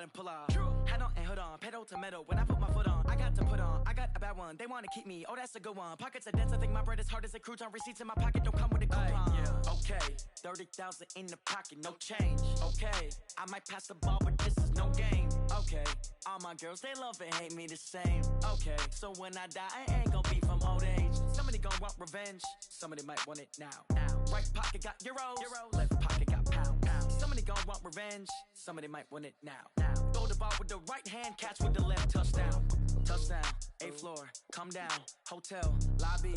and pull off. Head on and hood on, pedal to metal. When I put my foot on, I got to put on. I got a bad one, they want to keep me. Oh, that's a good one. Pockets are dense, I think my bread is hard as a crouton. Receipts in my pocket don't come with a coupon. Okay, 30,000 in the pocket, no change. Okay, I might pass the ball, but this is no game. Okay, all my girls, they love and hate me the same. Okay, so when I die, I ain't gonna be from old age. Somebody gonna want revenge, somebody might want it now. Right pocket got euros, left pocket got pound. Somebody gonna want revenge, somebody might want it now. Throw the ball with the right hand, catch with the left, touchdown. Touchdown, 8th floor, come down, hotel, lobby.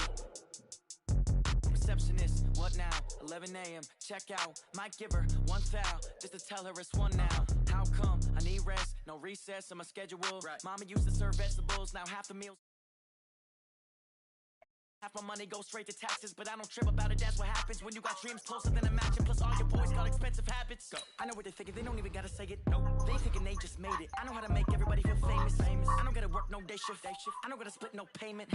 Receptionist, what now? 11 a.m., check out. Might give her one foul, just to tell her it's one now. How come? I need rest, no recess in my schedule. Right. Mama used to serve vegetables, now half the meals. Half my money goes straight to taxes, but I don't trip about it, that's what happens when you got dreams closer than a match. And plus all your boys got expensive habits. Go. I know what they're thinking, they don't even gotta say it. Nope. They thinking they just made it. I know how to make everybody feel famous. I don't gotta work no day shift. I don't gotta split no payment.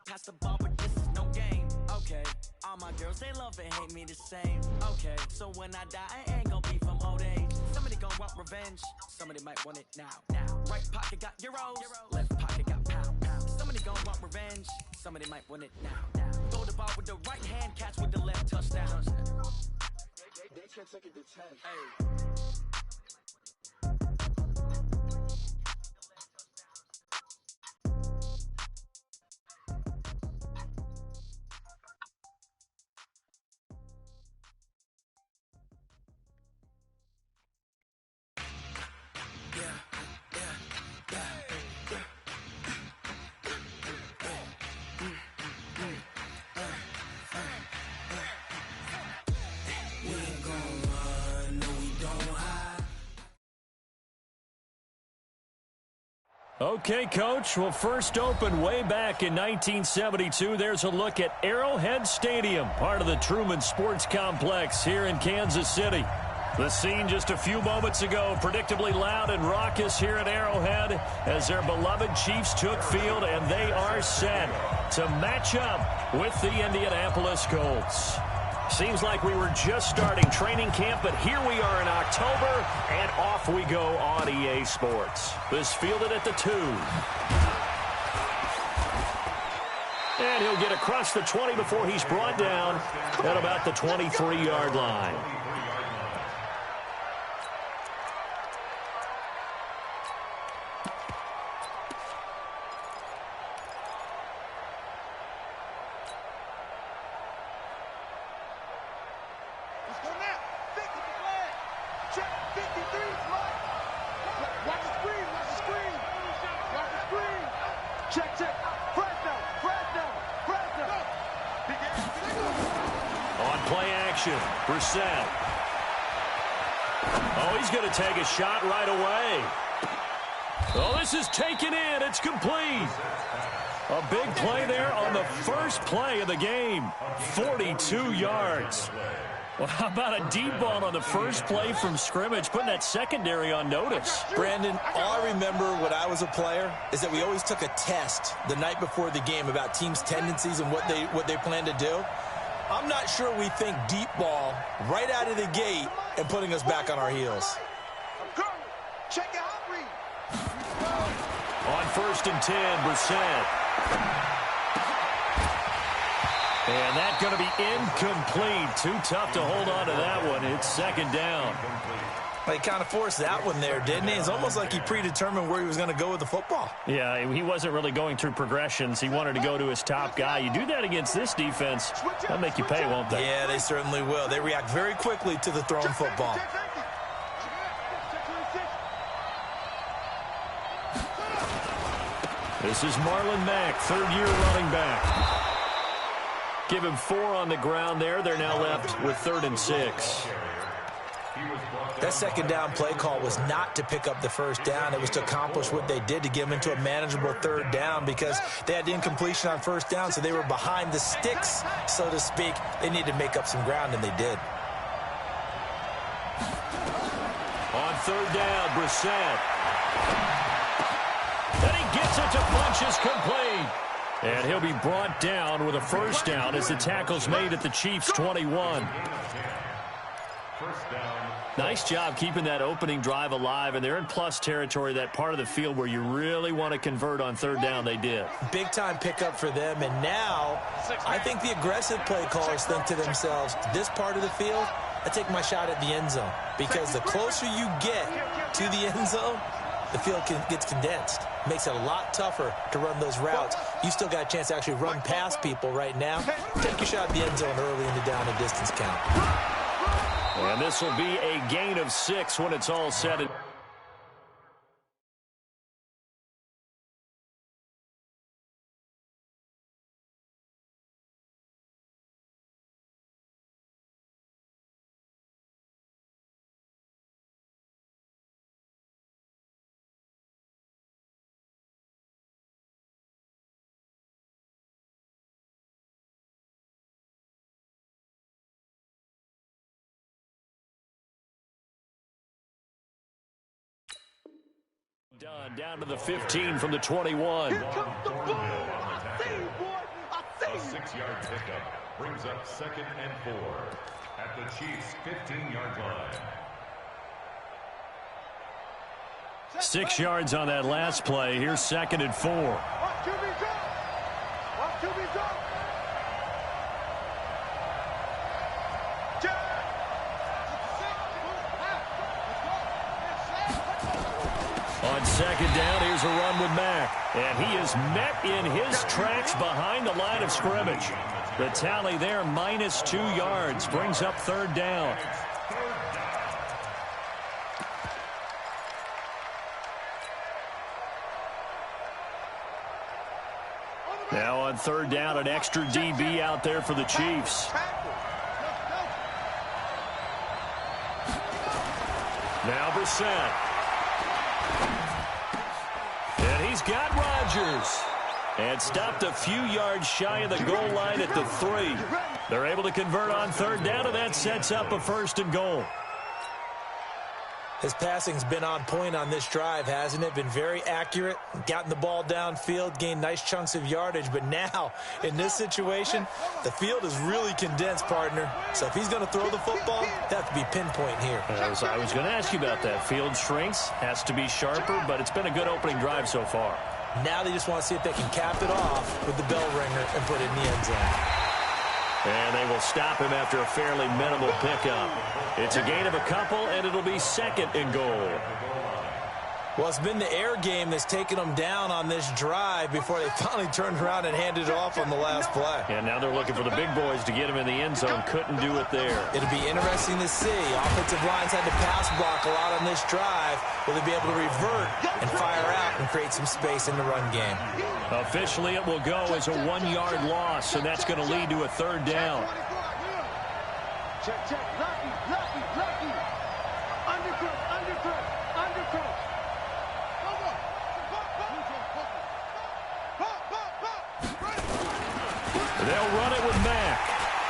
Pass the ball, but this is no game. Okay, all my girls, they love and hate me the same. Okay, so when I die, I ain't gonna be from old age. Somebody gonna want revenge, somebody might want it now. Right pocket got euros, left pocket got pound. Somebody gonna want revenge, somebody might want it now. Throw the ball with the right hand, catch with the left, touchdown. They can't take it to 10. Hey. Okay, Coach. Well, first opened way back in 1972. There's a look at Arrowhead Stadium, part of the Truman Sports Complex here in Kansas City. The scene just a few moments ago, predictably loud and raucous here at Arrowhead as their beloved Chiefs took field, and they are set to match up with the Indianapolis Colts. Seems like we were just starting training camp, but here we are in October, and off we go on EA Sports. This fielded at the 2. And he'll get across the 20 before he's brought down at about the 23-yard line. Brissett. Oh, he's going to take a shot right away. Oh, this is taken in. It's complete. A big play there on the first play of the game. 42 yards. Well, how about a deep ball on the first play from scrimmage, putting that secondary on notice? Brandon, all I remember when I was a player is that we always took a test the night before the game about teams' tendencies and what they plan to do. I'm not sure we think deep ball right out of the gate and putting us back on our heels. Check out read. On 1st and 10, Brissett. And that's going to be incomplete. Too tough to hold on to that one. It's 2nd down. He kind of forced that one there, didn't he? It's almost like he predetermined where he was going to go with the football. Yeah, he wasn't really going through progressions. He wanted to go to his top guy. You do that against this defense, that'll make you pay, won't they? Yeah, they certainly will. They react very quickly to the thrown football. This is Marlon Mack, 3rd-year running back. Give him 4 on the ground there. They're now left with 3rd and 6. That 2nd down play call was not to pick up the 1st down. It was to accomplish what they did, to get them into a manageable 3rd down, because they had incompletion on 1st down, so they were behind the sticks, so to speak. They needed to make up some ground, and they did. On 3rd down, Brissett. And he gets it to Funchess, complete. And he'll be brought down with a first down as the tackle's made at the Chiefs' 21. Nice job keeping that opening drive alive, and they're in plus territory, that part of the field where you really want to convert on third down. They did. Big-time pickup for them, and now I think the aggressive play callers think to themselves, this part of the field, I take my shot at the end zone, because the closer you get to the end zone, the field gets condensed. Makes it a lot tougher to run those routes. You still got a chance to actually run past people right now. Take your shot at the end zone early in the down and distance count. And this will be a gain of 6 when it's all said and done. Down to the 15 from the 21. Here comes the ball. I see you, boy. I see you. A 6-yard pickup brings up 2nd and 4 at the Chiefs' 15-yard line. 6 yards on that last play. Here's 2nd and 4. Watch QB go. Watch QB go. On 2nd down, here's a run with Mack. And he is met in his tracks behind the line of scrimmage. The tally there, minus 2 yards, brings up 3rd down. Now on 3rd down, an extra DB out there for the Chiefs. Now Brissett. And he's got Rodgers. And stopped a few yards shy of the goal line at the 3. They're able to convert on 3rd down, and that sets up a 1st and goal. His passing's been on point on this drive, hasn't it? Been very accurate, gotten the ball downfield, gained nice chunks of yardage. But now, in this situation, the field is really condensed, partner. So if he's going to throw the football, that has to be pinpoint here. I was going to ask you about that. Field shrinks, has to be sharper, but it's been a good opening drive so far. Now they just want to see if they can cap it off with the bell ringer and put it in the end zone. And they will stop him after a fairly minimal pickup. It's a gain of a couple, and it'll be 2nd and goal. Well, it's been the air game that's taken them down on this drive before they finally turned around and handed it off on the last play. And now they're looking for the big boys to get him in the end zone. Couldn't do it there. It'll be interesting to see. Offensive lines had to pass block a lot on this drive. Will they be able to revert and fire out and create some space in the run game? Officially, it will go as a 1-yard loss, and that's going to lead to a 3rd down. Check, check. Lucky, lucky, lucky. Undercut, undercut, undercut. They'll run it with Mack.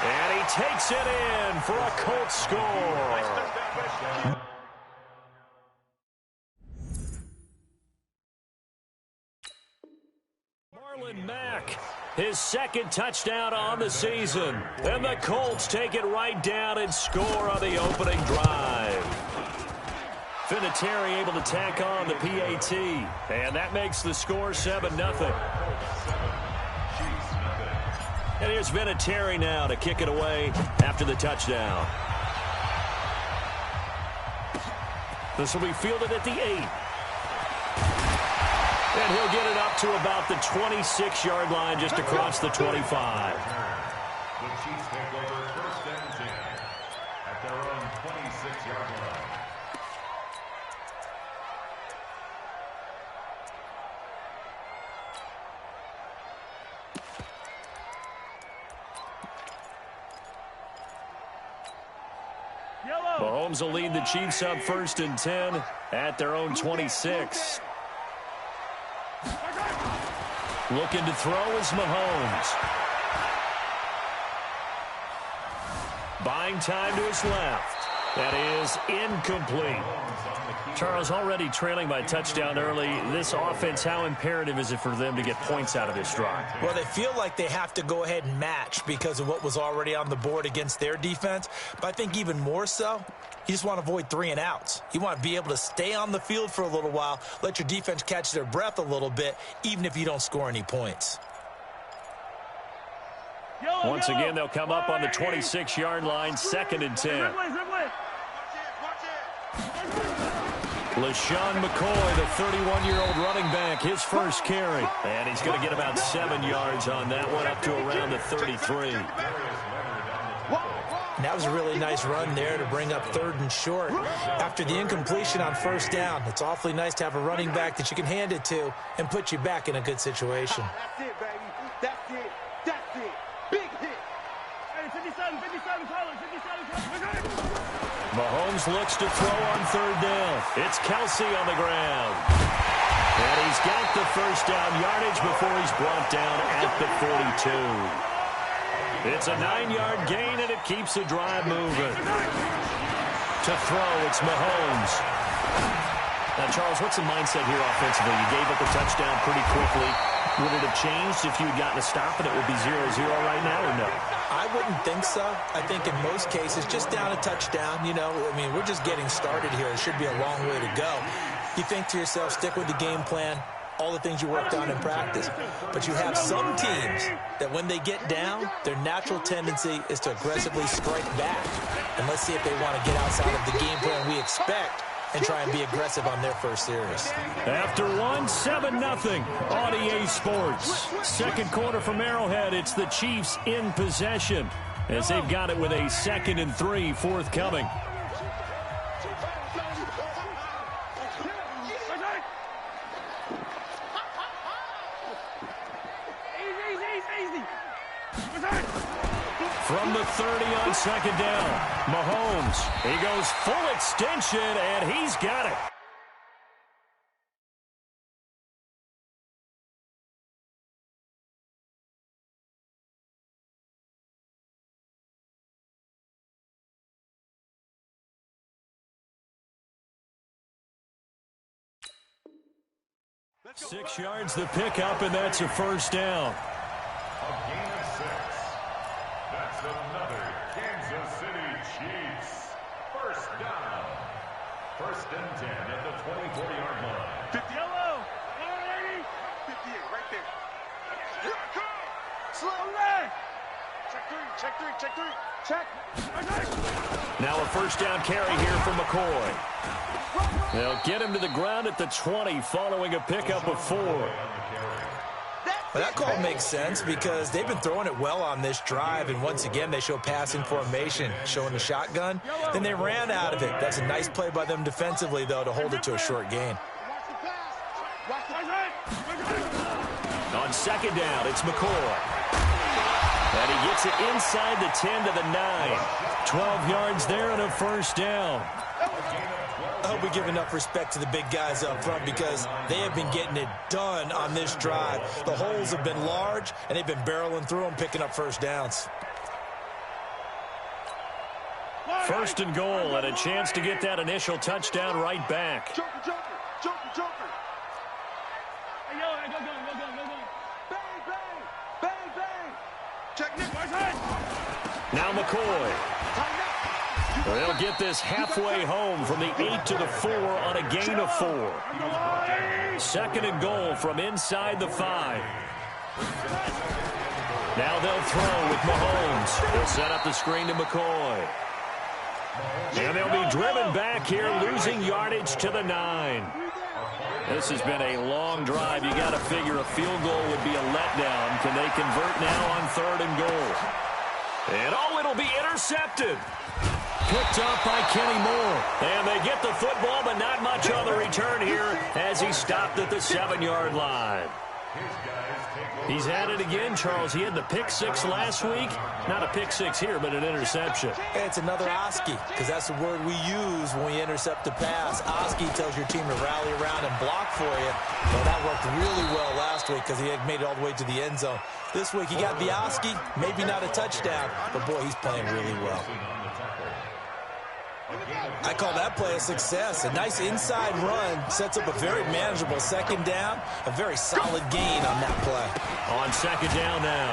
And he takes it in for a Colts score. Marlon Mack, his 2nd touchdown on the season. And the Colts take it right down and score on the opening drive. Vinatieri able to tack on the PAT. And that makes the score 7-0. And here's Vinatieri now to kick it away after the touchdown. This will be fielded at the 8. And he'll get it up to about the 26-yard line just across the 25. The Chiefs take over 1st and 10 at their own 26-yard line. Mahomes will lead the Chiefs up 1st and 10 at their own 26. Looking to throw is Mahomes. Buying time to his left. That is incomplete. Charles, already trailing by touchdown early. This offense, how imperative is it for them to get points out of this drive? Well, they feel like they have to go ahead and match because of what was already on the board against their defense. But I think even more so, you just want to avoid 3 and outs. You want to be able to stay on the field for a little while, let your defense catch their breath a little bit, even if you don't score any points. Once again, they'll come up on the 26-yard line, 2nd and 10. LaShawn McCoy, the 31-year-old running back, his first carry. And he's going to get about 7 yards on that one, up to around the 33. And that was a really nice run there to bring up 3rd and short. After the incompletion on 1st down, it's awfully nice to have a running back that you can hand it to and put you back in a good situation. That's it, baby. That's it. That's it. Big hit. Hey, 57, colors, 57. Mahomes looks to throw on 3rd down. It's Kelsey on the ground. And he's got the first down yardage before he's brought down at the 42. It's a 9-yard gain, and it keeps the drive moving. To throw, it's Mahomes. Now, Charles, what's the mindset here offensively? You gave up a touchdown pretty quickly. Would it have changed if you had gotten a stop and it would be 0-0 right now, or no? I wouldn't think so. I think in most cases, just down a touchdown, you know, I mean, we're just getting started here. It should be a long way to go. You think to yourself, stick with the game plan, all the things you worked on in practice. But you have some teams that when they get down, their natural tendency is to aggressively strike back. And let's see if they want to get outside of the game plan we expect and try and be aggressive on their first series. After 7-0 on EA Sports. 2nd quarter from Arrowhead. It's the Chiefs in possession as they've got it with a 2nd and 3 forthcoming. From the 30 on 2nd down, Mahomes, he goes full extension, and he's got it. Six yards the pickup, and that's a first down. A gain of 6. That's another Kansas City Chiefs. First down. 1st and 10 at the 24-yard line. 50 yellow. 58 right there. Here I come. Slow leg. Check 3. Check. Now a first down carry here from McCoy. They'll get him to the ground at the 20 following a pickup of 4. Well, that call makes sense because they've been throwing it well on this drive, and once again they show passing formation, showing the shotgun. Then they ran out of it. That's a nice play by them defensively, though, to hold it to a short gain. On 2nd down, it's McCoy. And he gets it inside the 10 to the 9. 12 yards there and a first down. I hope we give enough respect to the big guys up front because they have been getting it done on this drive. The holes have been large, and they've been barreling through them, picking up first downs. 1st and goal, and a chance to get that initial touchdown right back. Joker. Hey, yo, go. Bang. Check Nick. Now McCoy. They'll get this halfway home from the 8 to the 4 on a gain of 4. 2nd and goal from inside the 5. Now they'll throw with Mahomes. They'll set up the screen to McCoy. And they'll be driven back here, losing yardage to the 9. This has been a long drive. You got to figure a field goal would be a letdown. Can they convert now on 3rd and goal? And it'll be intercepted. Picked up by Kenny Moore. And they get the football, but not much on the return here as he stopped at the 7-yard line. He's had it again, Charles. He had the pick 6 last week. Not a pick 6 here, but an interception. It's another Oski, because that's the word we use when we intercept a pass. Oski tells your team to rally around and block for you. Well, that worked really well last week because he had made it all the way to the end zone. This week he got the Oski, maybe not a touchdown, but boy, he's playing really well. I call that play a success. A nice inside run sets up a very manageable second down. A very solid gain on that play. On second down now,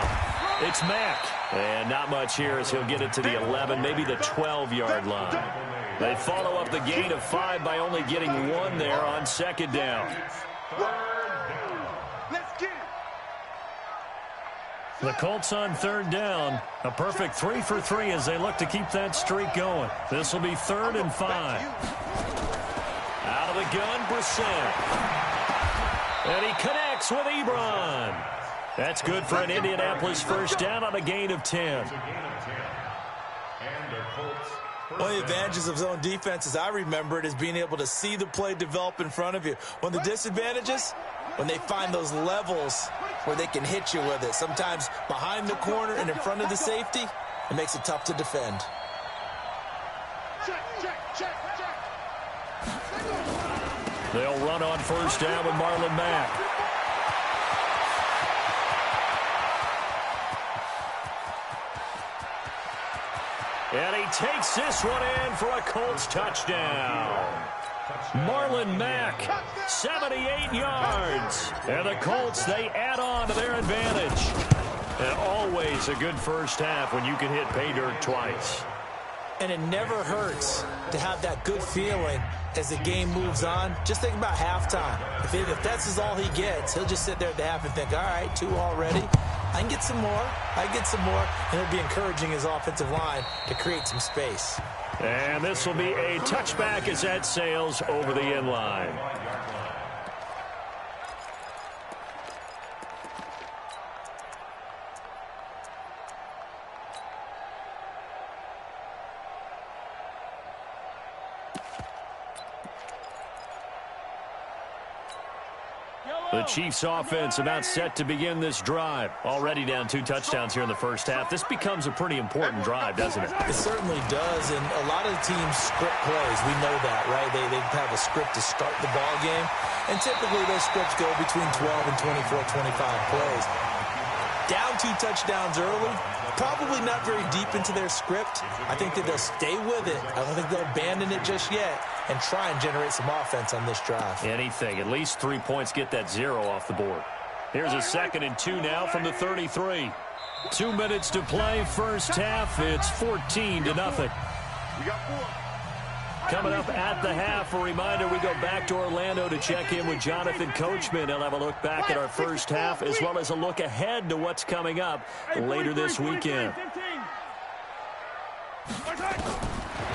it's Mack. And not much here as he'll get it to the 11, maybe the 12-yard line. They follow up the gain of 5 by only getting 1 there on second down. The Colts on third down. A perfect 3 for 3 as they look to keep that streak going. This will be 3rd and 5. Out of the gun, Brissett. And he connects with Ebron. That's good for an Indianapolis first down on a gain of 10. One of the advantages of zone defense, as I remember it, is being able to see the play develop in front of you. One of the disadvantages, when they find those levels where they can hit you with it. Sometimes behind the corner and in front of the safety, it makes it tough to defend. They'll run on first down with Marlon Mack. And he takes this one in for a Colts touchdown. Marlon Mack, 78 yards. And the Colts, they add on to their advantage. And always a good first half when you can hit pay dirt twice. And it never hurts to have that good feeling as the game moves on. Just think about halftime. If that's all he gets, he'll just sit there at the half and think, all right, 2 already. I can get some more. I get some more. And he'll be encouraging his offensive line to create some space. And this will be a touchback as that sails over the end line. The Chiefs offense about set to begin this drive. Already down 2 touchdowns here in the first half. This becomes a pretty important drive, doesn't it? It certainly does, and a lot of the teams script plays. We know that, right? They have a script to start the ball game, and typically those scripts go between 12 and 24, 25 plays. Down 2 touchdowns early, probably not very deep into their script. I think that they'll stay with it. I don't think they'll abandon it just yet and try and generate some offense on this drive. Anything. At least 3 points, get that 0 off the board. Here's a 2nd and 2 now from the 33. 2 minutes to play first half. It's 14-0. Coming up at the half, a reminder, we go back to Orlando to check in with Jonathan Coachman. He'll have a look back at our first half as well as a look ahead to what's coming up later this weekend.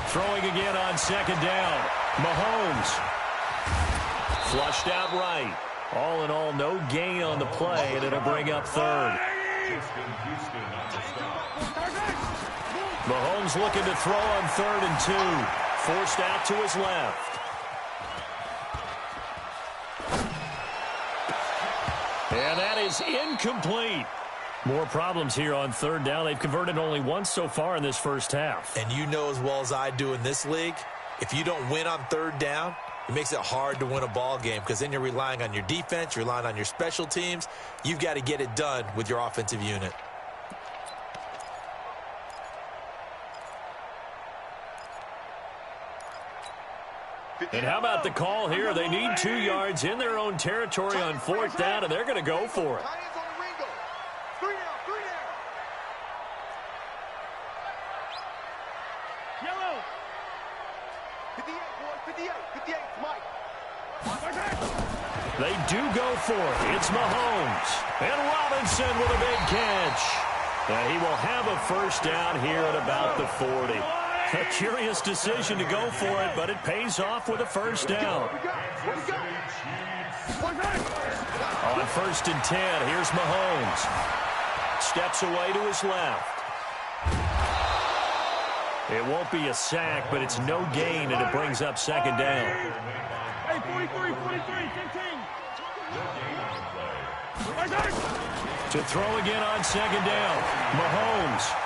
Throwing again on second down. Mahomes. Flushed out right. All in all, no gain on the play, and it'll bring up 3rd. Mahomes looking to throw on 3rd and 2. Forced out to his left. And that is incomplete. More problems here on 3rd down. They've converted only once so far in this first half. And you know as well as I do in this league, if you don't win on 3rd down, it makes it hard to win a ball game because then you're relying on your defense, you're relying on your special teams. You've got to get it done with your offensive unit. And how about the call here? They need 2 yards in their own territory on 4th down, and they're going to go for it. They do go for it. It's Mahomes. And Robinson with a big catch. And he will have a first down here at about the 40. A curious decision to go for it, but it pays off with a first down. On 1st and 10, here's Mahomes. Steps away to his left. It won't be a sack, but it's no gain, and it brings up 2nd down. Hey, 43, 15. To throw again on 2nd down. Mahomes.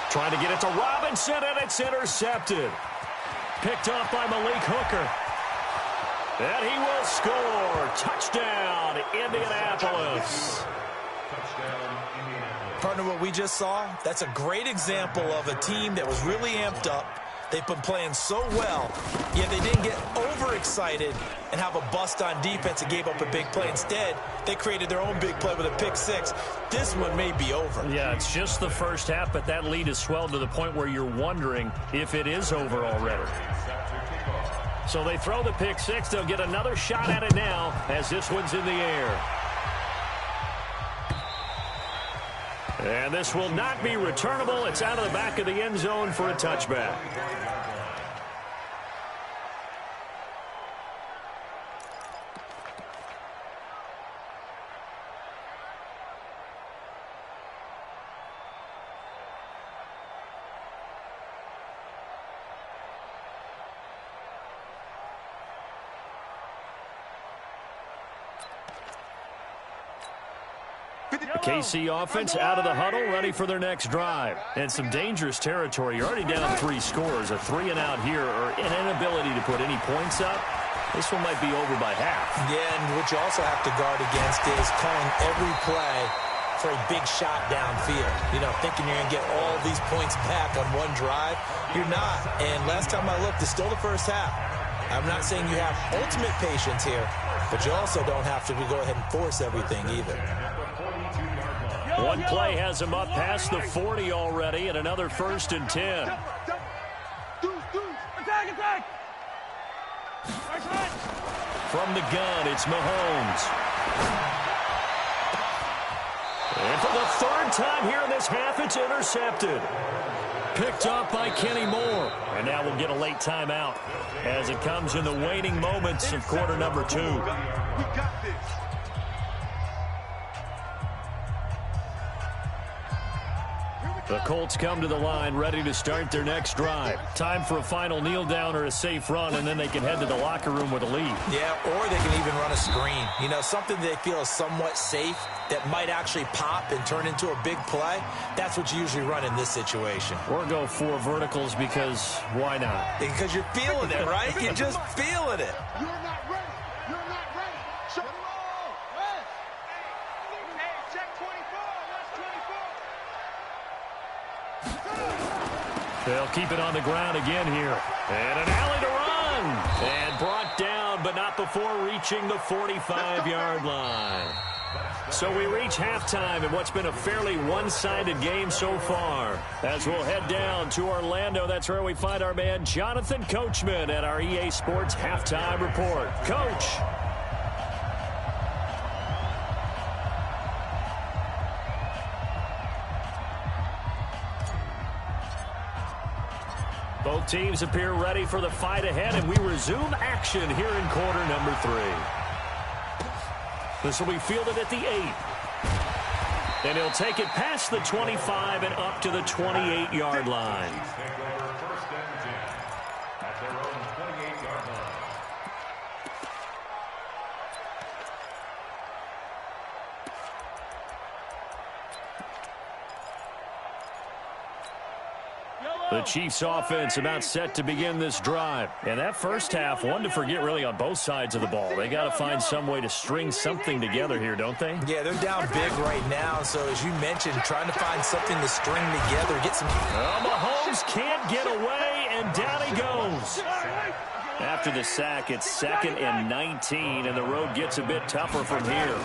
Trying to get it to Robinson, and it's intercepted. Picked off by Malik Hooker. And he will score. Touchdown, Indianapolis. Partner, of what we just saw? That's a great example of a team that was really amped up. They've been playing so well, yet they didn't get overexcited and have a bust on defense and gave up a big play. Instead, they created their own big play with a pick six. This one may be over. Yeah, it's just the first half, but that lead has swelled to the point where you're wondering if it is over already. So they throw the pick six. They'll get another shot at it now as this one's in the air. And this will not be returnable. It's out of the back of the end zone for a touchback. KC offense out of the huddle, ready for their next drive. And some dangerous territory. You're already down 3 scores. A 3-and-out here or an inability to put any points up. This one might be over by half. Yeah, and what you also have to guard against is calling every play for a big shot downfield. You know, thinking you're going to get all these points back on one drive. You're not. And last time I looked, it's still the first half. I'm not saying you have ultimate patience here, but you also don't have to go ahead and force everything either. One play has him up past the 40 already, and another 1st and 10. Attack! From the gun, it's Mahomes. And for the 3rd time here in this half, it's intercepted. Picked off by Kenny Moore. And now we'll get a late timeout as it comes in the waning moments of quarter number 2. We got this. The Colts come to the line ready to start their next drive. Time for a final kneel down or a safe run, and then they can head to the locker room with a lead. Yeah, or they can even run a screen. You know, something they feel is somewhat safe that might actually pop and turn into a big play. That's what you usually run in this situation. Or go 4 verticals because why not? Because you're feeling it, right? You're just feeling it. You're not ready. You're not ready. Show the ball. Hey, check 24. What's 24? They'll keep it on the ground again here. And an alley to run. And brought down, but not before reaching the 45-yard line. So we reach halftime in what's been a fairly one-sided game so far. As we'll head down to Orlando, that's where we find our man Jonathan Coachman at our EA Sports Halftime Report. Coach. Both teams appear ready for the fight ahead, and we resume action here in quarter number 3. This will be fielded at the 8. And he'll take it past the 25 and up to the 28-yard line. The Chiefs offense about set to begin this drive. And that first half, one to forget really on both sides of the ball. They got to find some way to string something together here, don't they? Yeah, they're down big right now. So as you mentioned, trying to find something to string together, get some... Mahomes can't get away, and down he goes. After the sack, it's 2nd and 19, and the road gets a bit tougher from here.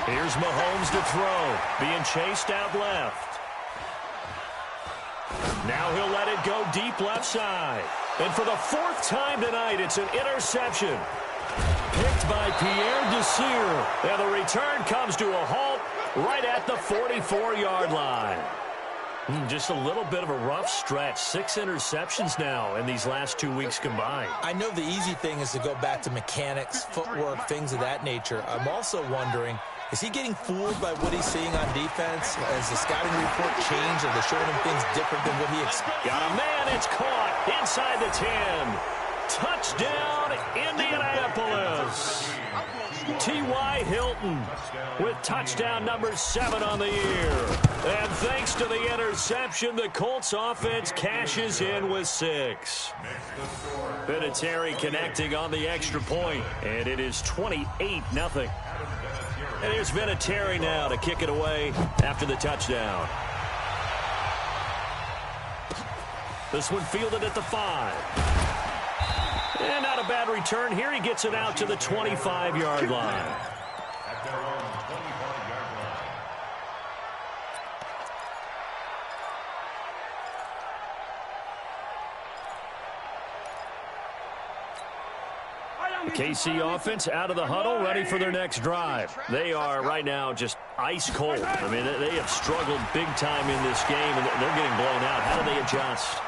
Here's Mahomes to throw, being chased out left. Now he'll let it go deep left side. And for the 4th time tonight, it's an interception. Picked by Pierre Desir. And the return comes to a halt right at the 44-yard line. Just a little bit of a rough stretch. 6 interceptions now in these last 2 weeks combined. I know the easy thing is to go back to mechanics, footwork, things of that nature. I'm also wondering, is he getting fooled by what he's seeing on defense? Has the scouting report changed? Are they showing him things different than what he expected? Got a man, it's caught inside the 10. Touchdown, Indianapolis. T.Y. Hilton with touchdown number 7 on the year. And thanks to the interception, the Colts offense cashes in with 6. Vinatieri connecting on the extra point, and it is 28-0. And here's Vinatieri now to kick it away after the touchdown. This one fielded at the 5. And not a bad return here. He gets it out to the 25-yard line. At their own 25-yard line. The KC offense out of the huddle, ready for their next drive. They are right now just ice cold. I mean, they have struggled big time in this game, and they're getting blown out. How do they adjust?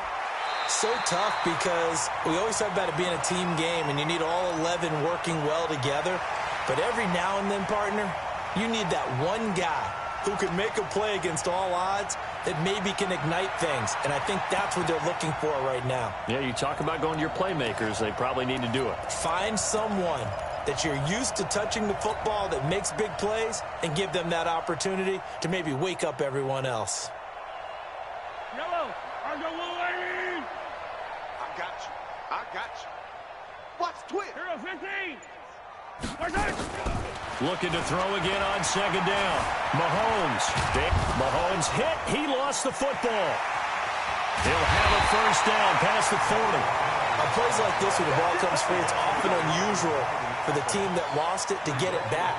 So tough because we always talk about it being a team game, and you need all 11 working well together. But every now and then, partner, you need that one guy who can make a play against all odds that maybe can ignite things. And I think that's what they're looking for right now. Yeah, you talk about going to your playmakers. They probably need to do it. Find someone that you're used to touching the football that makes big plays and give them that opportunity to maybe wake up everyone else. Yellow, I got you. Watch twist. Hero 15. Looking to throw again on second down. Mahomes hit. He lost the football. He'll have a first down past the 40. On plays like this when the ball comes free, it's often unusual for the team that lost it to get it back.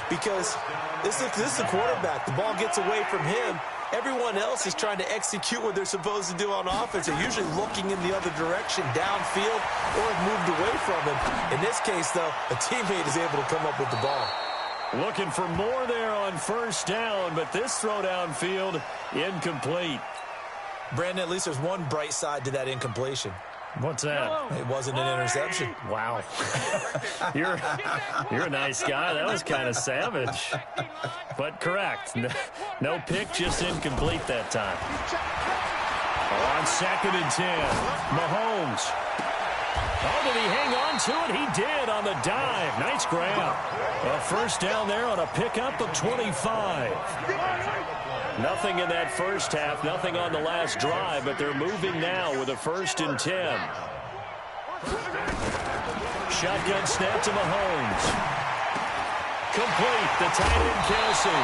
Because this is the quarterback. The ball gets away from him. Everyone else is trying to execute what they're supposed to do on offense. They're usually looking in the other direction, downfield, or have moved away from him. In this case, though, a teammate is able to come up with the ball. Looking for more there on first down, but this throw downfield, incomplete. Brandon, at least there's one bright side to that incompletion. What's that? It wasn't an interception. Wow. You're a nice guy. That was kind of savage. But correct. No pick, just incomplete that time. On 2nd and 10, Mahomes. Oh, did he hang on to it? He did on the dive. Nice grab. A first down there on a pickup of 25. Nothing in that first half, nothing on the last drive, but they're moving now with a 1st and 10. Shotgun snap to Mahomes. Complete, the tight end Kelsey.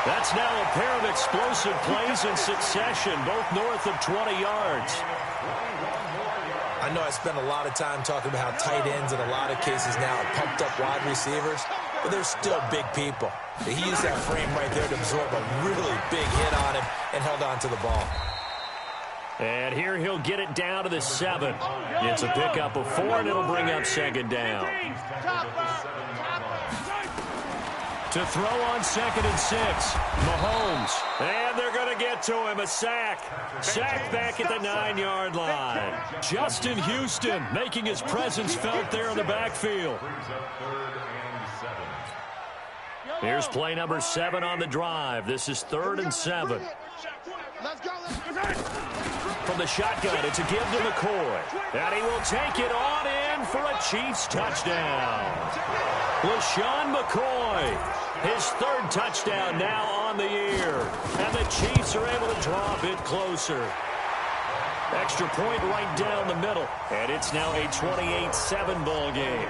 That's now a pair of explosive plays in succession, both north of 20 yards. I know I spend a lot of time talking about how tight ends in a lot of cases now are pumped up wide receivers, but they're still big people. He used that frame right there to absorb a really big hit on him and held on to the ball. And here he'll get it down to the 7. It's a pickup of 4, and it'll bring up 2nd down. To throw on 2nd and 6, Mahomes. And they're going to get to him, a sack. Sack back at the 9-yard line. Justin Houston making his presence felt there in the backfield. Here's play number 7 on the drive. This is 3rd and 7. From the shotgun, it's a give to McCoy. And he will take it on in for a Chiefs touchdown. LaShawn McCoy, his 3rd touchdown now on the year. And the Chiefs are able to draw a bit closer. Extra point right down the middle. And it's now a 28-7 ball game.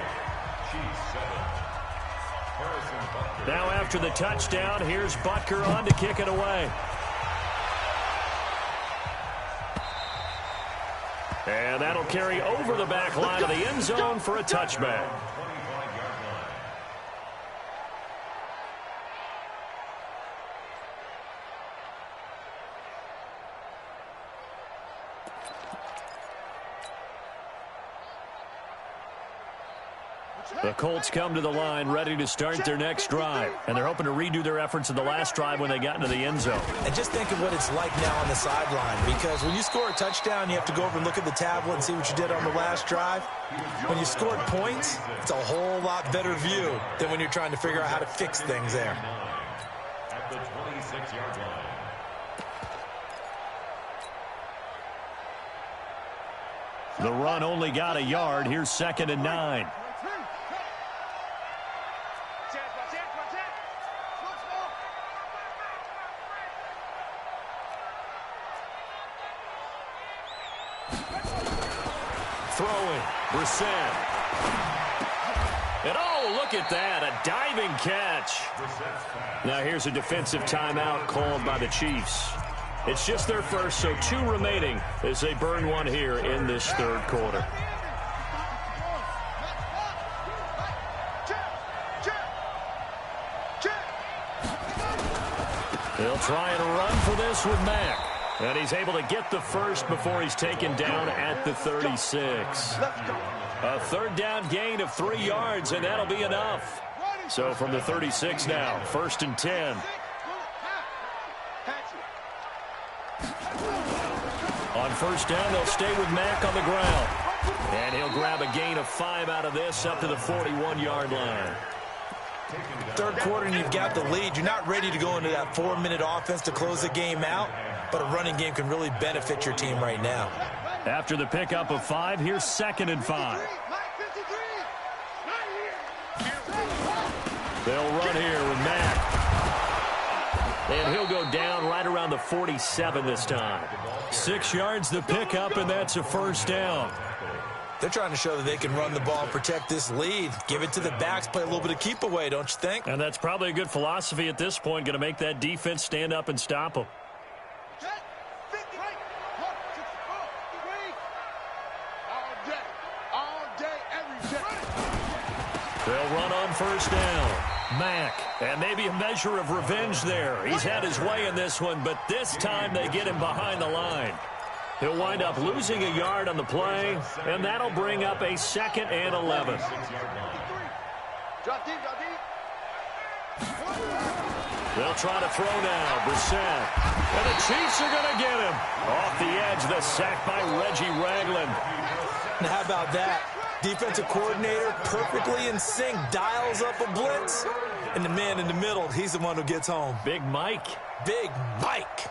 Now after the touchdown, here's Butker on to kick it away. And that'll carry over the back line of the end zone for a touchback. The Colts come to the line ready to start their next drive. And they're hoping to redo their efforts in the last drive when they got into the end zone. And just think of what it's like now on the sideline. Because when you score a touchdown, you have to go over and look at the tablet and see what you did on the last drive. When you scored points, it's a whole lot better view than when you're trying to figure out how to fix things there. At the 26-yard line. The run only got a yard. Here's 2nd and 9. Throwing, Brissett. And oh, look at that, a diving catch. Now here's a defensive timeout called by the Chiefs. It's just their first, so 2 remaining as they burn one here in this third quarter. They'll try and run for this with Mack. And he's able to get the first before he's taken down at the 36. A third down gain of 3 yards, and that'll be enough. So from the 36 now, 1st and 10. On 1st down, they'll stay with Mack on the ground. And he'll grab a gain of 5 out of this up to the 41-yard line. Third quarter and you've got the lead. You're not ready to go into that 4-minute offense to close the game out, but a running game can really benefit your team right now. After the pickup of 5, here's 2nd and 5. They'll run here with Mack. And he'll go down right around the 47 this time. 6 yards the pickup, and that's a 1st down. They're trying to show that they can run the ball and protect this lead. Give it to the backs, play a little bit of keep away, don't you think? And that's probably a good philosophy at this point, going to make that defense stand up and stop them. They'll run on 1st down. Mack, and maybe a measure of revenge there. He's had his way in this one, but this time they get him behind the line. He'll wind up losing a yard on the play, and that'll bring up a 2nd and 11. They'll try to throw now. Brissett. And the Chiefs are going to get him. Off the edge, the sack by Reggie Ragland. Now how about that? Defensive coordinator perfectly in sync, dials up a blitz, and the man in the middle, he's the one who gets home. Big Mike. Big Mike.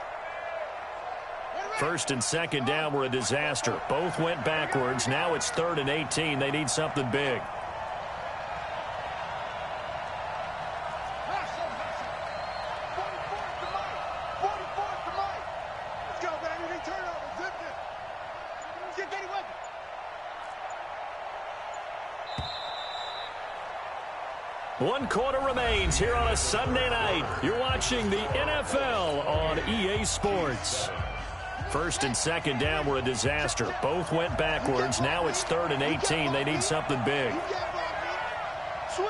1st and 2nd down were a disaster. Both went backwards. Now it's 3rd and 18. They need something big. One quarter remains here on a Sunday night. You're watching the NFL on EA Sports. 1st and 2nd down were a disaster. Both went backwards. Now it's 3rd and 18. They need something big. Switch.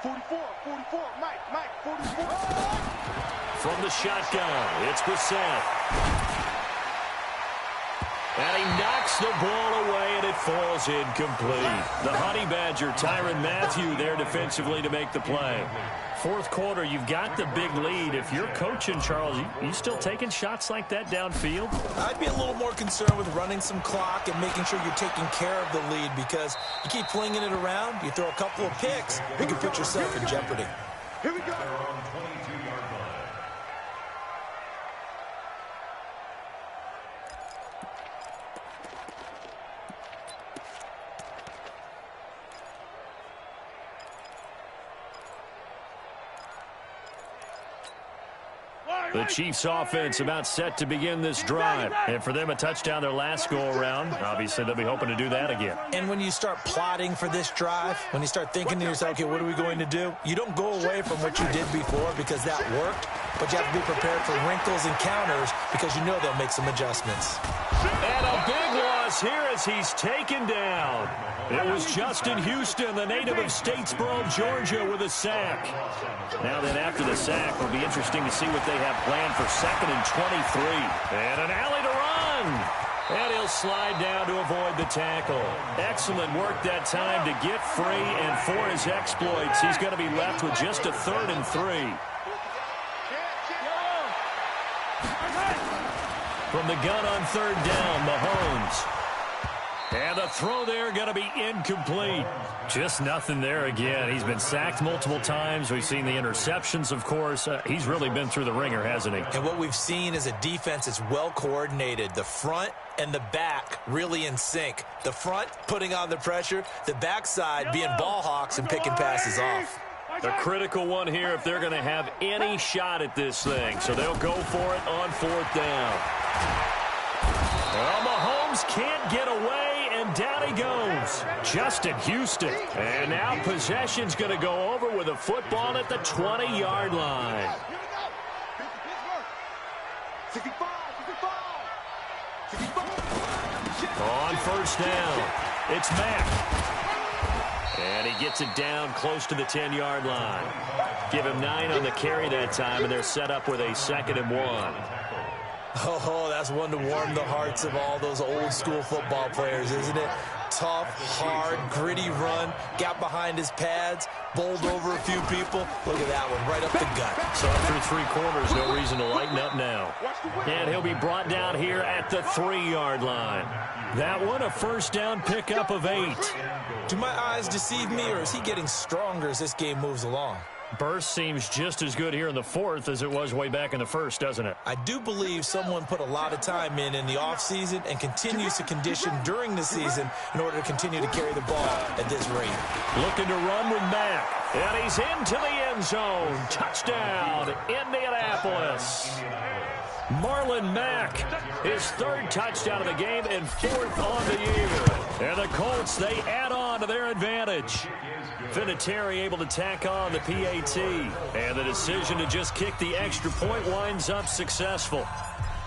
44, Mike, 44. From the shotgun, it's Brissett. And he knocks the ball away, and it falls incomplete. The Honey Badger, Tyrann Mathieu, there defensively to make the play. 4th quarter, you've got the big lead. If you're coaching, Charles, you still taking shots like that downfield? I'd be a little more concerned with running some clock and making sure you're taking care of the lead, because you keep flinging it around, you throw a couple of picks, you can put yourself in jeopardy. Here we go. The Chiefs offense about set to begin this drive. And for them, a touchdown their last go-around. Obviously, they'll be hoping to do that again. And when you start plotting for this drive, when you start thinking to yourself, okay, what are we going to do? You don't go away from what you did before because that worked, but you have to be prepared for wrinkles and counters because you know they'll make some adjustments. And a big loss here as he's taken down. It was Justin Houston, the native of Statesboro, Georgia, with a sack. Now then, after the sack, it'll be interesting to see what they have planned for 2nd and 23. And an alley to run. And he'll slide down to avoid the tackle. Excellent work that time to get free, and for his exploits, he's going to be left with just a 3rd and 3. From the gun on 3rd down, Mahomes. And the throw there going to be incomplete. Just nothing there again. He's been sacked multiple times. We've seen the interceptions, of course. He's really been through the ringer, hasn't he? And what we've seen is a defense that's well coordinated. The front and the back really in sync. The front putting on the pressure, the backside being ball hawks and picking passes off. A critical one here if they're going to have any shot at this thing. So they'll go for it on 4th down. Well, Mahomes can't get away, and down he goes. Justin Houston. And now possession's going to go over with a football at the 20-yard line. On 1st down, it's Mack. And he gets it down close to the 10-yard line. Give him 9 on the carry that time, and they're set up with a 2nd and 1. Oh, that's one to warm the hearts of all those old-school football players, isn't it? Tough, hard, gritty run, got behind his pads, bowled over a few people. Look at that one, right up the gut. So through 3 quarters, no reason to lighten up now. And he'll be brought down here at the 3-yard line. That one, a 1st down pickup of 8. Do my eyes deceive me, or is he getting stronger as this game moves along? Burst seems just as good here in the 4th as it was way back in the 1st, doesn't it? I do believe someone put a lot of time in the offseason and continues to condition during the season in order to continue to carry the ball at this rate. Looking to run with Mack. And he's into the end zone. Touchdown, Indianapolis. Marlon Mack, his 3rd touchdown of the game and 4th on the year. And the Colts, they add on to their advantage. Vinatieri able to tack on the PAT. And the decision to just kick the extra point winds up successful.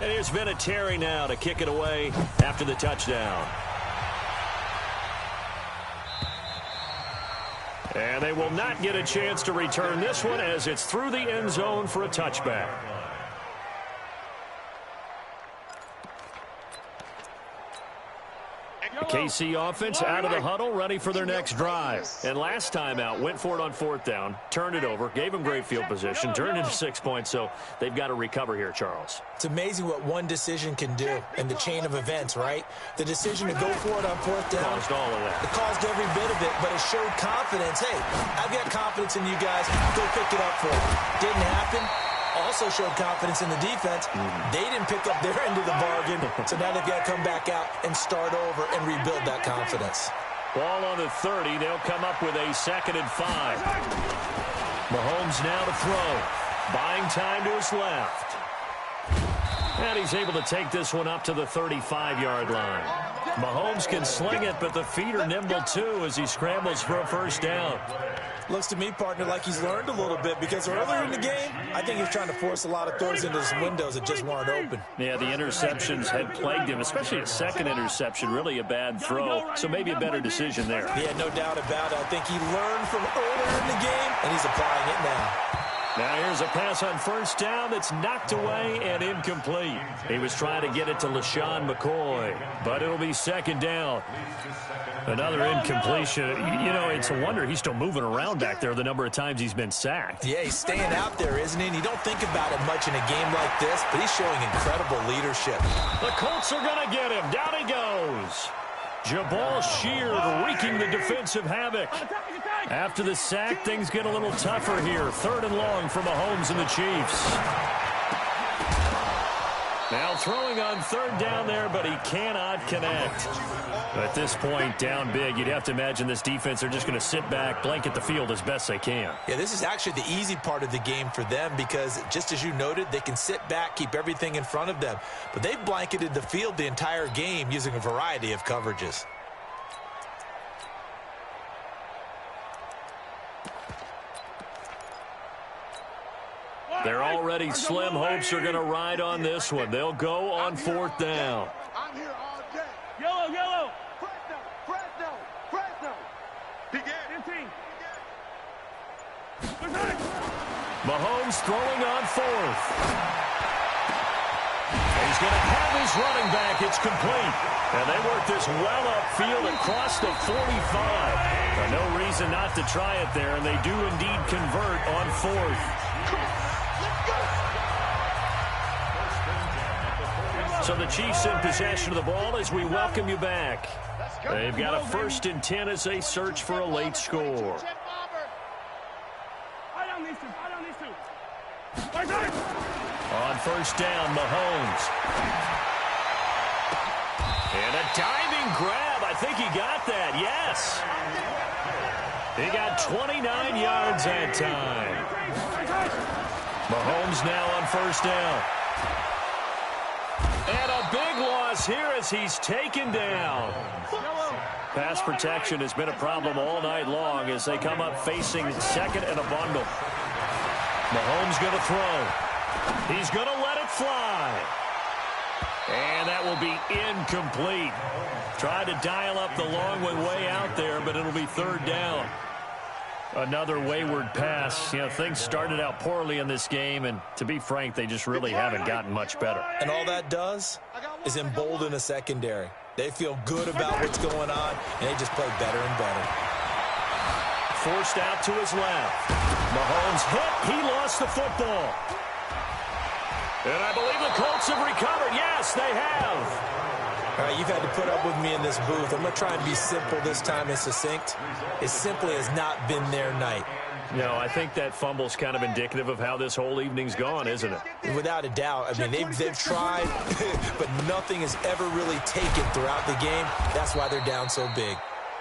And here's Vinatieri now to kick it away after the touchdown. And they will not get a chance to return this one as it's through the end zone for a touchback. KC offense out of the huddle, ready for their next drive. And last time out, went for it on 4th down, turned it over, gave them great field position, turned into 6 points, so they've got to recover here, Charles. It's amazing what one decision can do in the chain of events, right? The decision to go for it on 4th down. Caused all of that. It caused every bit of it, but it showed confidence. Hey, I've got confidence in you guys. Go pick it up for me. Didn't happen. Also showed confidence in the defense. They didn't pick up their end of the bargain, so now they've got to come back out and start over and rebuild that confidence. Ball on the 30. They'll come up with a 2nd and 5. Mahomes now to throw. Buying time to his left. And he's able to take this one up to the 35-yard line. Mahomes can sling it, but the feet are nimble too as he scrambles for a 1st down. Looks to me, partner, like he's learned a little bit because earlier in the game, I think he was trying to force a lot of throws into some windows that just weren't open. Yeah, the interceptions had plagued him, especially a 2nd interception, really a bad throw, so maybe a better decision there. Yeah, no doubt about it. I think he learned from earlier in the game, and he's applying it now. Now here's a pass on 1st down that's knocked away and incomplete. He was trying to get it to LaShawn McCoy, but it'll be 2nd down. Another incompletion. You know, it's a wonder he's still moving around back there the number of times he's been sacked. Yeah, he's staying out there, isn't he? And you don't think about it much in a game like this, but he's showing incredible leadership. The Colts are going to get him. Down he goes. Jabal Sheard wreaking the defensive havoc. After the sack, things get a little tougher here. 3rd and long for Mahomes and the Chiefs. Now throwing on 3rd down there, but he cannot connect. At this point, down big, you'd have to imagine this defense are just going to sit back, blanket the field as best they can. Yeah, this is actually the easy part of the game for them because, just as you noted, they can sit back, keep everything in front of them. But they've blanketed the field the entire game using a variety of coverages. They're already slim. Hopes are going to ride on this one. They'll go on 4th down. I'm here all day. Yellow, yellow. Fresno. Begin. 15. Mahomes throwing on 4th. He's going to have his running back. It's complete. And they work this well upfield across the 45. No reason not to try it there, and they do indeed convert on 4th. So the Chiefs in possession of the ball as we welcome you back. They've got a 1st and 10 as they search for a late score. On 1st down, Mahomes. And a diving grab. I think he got that, yes. He got 29 yards that time. Mahomes now on first down. And a big loss here as he's taken down. Pass protection has been a problem all night long as they come up facing second and a bundle. Mahomes going to throw. He's going to let it fly. And that will be incomplete. Tried to dial up the long one way out there, but it'll be third down. Another wayward pass. You know, things started out poorly in this game, and to be frank, they just really haven't gotten much better. And all that does is embolden a secondary. They feel good about what's going on, and they just play better and better. Forced out to his left. Mahomes hit. He lost the football. And I believe the Colts have recovered. Yes, they have. All right, you've had to put up with me in this booth. I'm going to try and be simple this time and succinct. It simply has not been their night. No, I think that fumble's kind of indicative of how this whole evening's gone, isn't it? Without a doubt. I mean, they've tried, but nothing has ever really taken throughout the game. That's why they're down so big.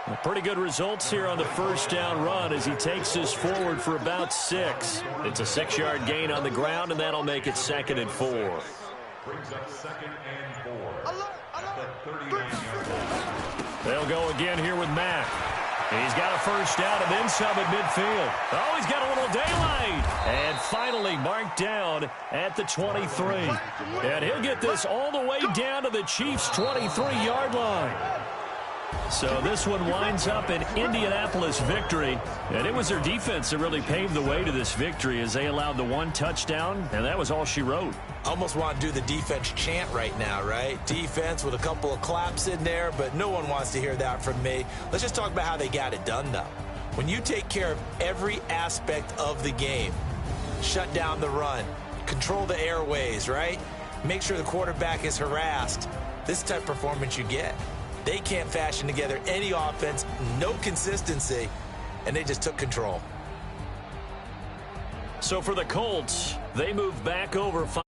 Well, pretty good results here on the first down run as he takes this forward for about 6. It's a 6-yard gain on the ground, and that'll make it 2nd and 4. Brings up 2nd and 4 at the 39-yard line. They'll go again here with Mack. He's got a first down and then some at midfield. Oh, he's got a little daylight. And finally marked down at the 23. And he'll get this all the way down to the Chiefs' 23-yard line. So this one winds up an Indianapolis victory. And it was their defense that really paved the way to this victory as they allowed the 1 touchdown, and that was all she wrote. Almost want to do the defense chant right now, right? Defense with a couple of claps in there, but no one wants to hear that from me. Let's just talk about how they got it done, though. When you take care of every aspect of the game, shut down the run, control the airways, right? Make sure the quarterback is harassed. This is the type of performance you get. They can't fashion together any offense, no consistency, and they just took control. So for the Colts, they move back over 5.